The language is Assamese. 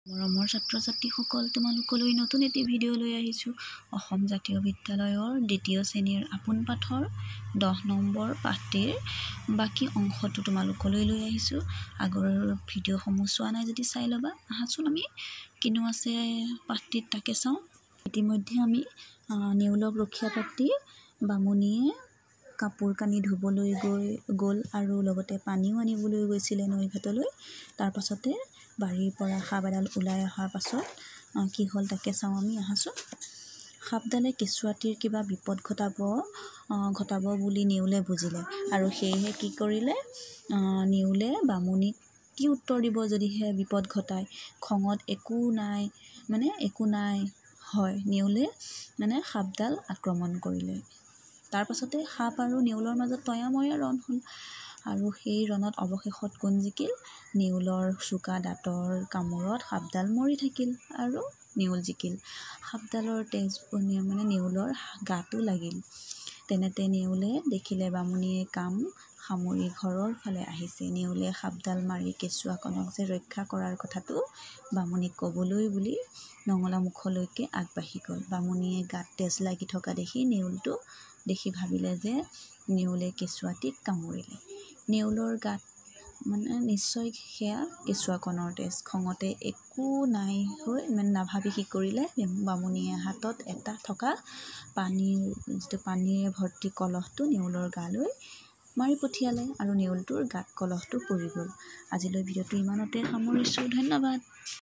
মৰমৰ ছাত্ৰ-ছাত্ৰীসকল, তোমালোকলৈ নতুন এটি ভিডিঅ' লৈ আহিছোঁ। অসম জাতীয় বিদ্যালয়ৰ দ্বিতীয় শ্ৰেণীৰ আপোন পাঠৰ 10 নম্বৰ পাঠটিৰ বাকী অংশটো তোমালোকলৈ লৈ আহিছোঁ। আগৰ ভিডিঅ'সমূহ চোৱা নাই যদি চাই ল'বা। আহাচোন আমি কিনো আছে পাঠটিত তাকে চাওঁ। ইতিমধ্যে আমি নেউলক ৰক্ষা পাতি বামুণীয়ে কাপোৰ কানি ধুবলৈ গ'ল আৰু লগতে পানীও আনিবলৈ গৈছিলে নৈঘাটলৈ। তাৰ পাছতে বাৰীৰ পৰা সাপ এডাল ওলাই অহাৰ পাছত কি হ'ল তাকে চাওঁ আমি। আহাচোন। সাপডালে কেঁচুৱাটিৰ কিবা বিপদ ঘটাব বুলি নেউলে বুজিলে আৰু সেয়েহে কি কৰিলে, নেউলে বামুণীক কি উত্তৰ দিব যদিহে বিপদ ঘটায়। খঙত একো নাই হয়, নেউলে সাপডাল আক্ৰমণ কৰিলে। তাৰ পাছতে সাপ আৰু নেউলৰ মাজত তয়াময়া ৰণ হ'ল আৰু সেই ৰণত অৱশেষত কোন জিকিল? নেউলৰ চোকা দাঁতৰ কামোৰত সাপডাল মৰি থাকিল আৰু নেউল জিকিল। সাপডালৰ তেজ নেউলৰ গাতো লাগিল। তেনেতে নেউলে দেখিলে বামুণীয়ে কাম সামৰি ঘৰৰ ফালে আহিছে। নেউলে সাপডাল মাৰি কেঁচুৱাকণক যে ৰক্ষা কৰাৰ কথাটো বামুণীক ক'বলৈ বুলি নঙলা মুখলৈকে আগবাঢ়ি গ'ল। বামুণীয়ে গাত তেজ লাগি থকা দেখি নেউলটো দেখি ভাবিলে যে নেউলে কেঁচুৱাটিক কামুৰিলে। নেউলৰ গাত নিশ্চয় সেয়া কেঁচুৱাকণৰ তেজ। খঙতে একো নাই হৈ নাভাবি কি কৰিলে, বামুণীয়ে হাতত এটা থকা পানীৰে ভৰ্তি কলহটো নেউলৰ গালৈ মাৰি পঠিয়ালে আৰু নেউলটোৰ গাত কলহটো পৰি গ'ল। আজিলৈ ভিডিঅ'টো ইমানতে সামৰিছোঁ। ধন্যবাদ।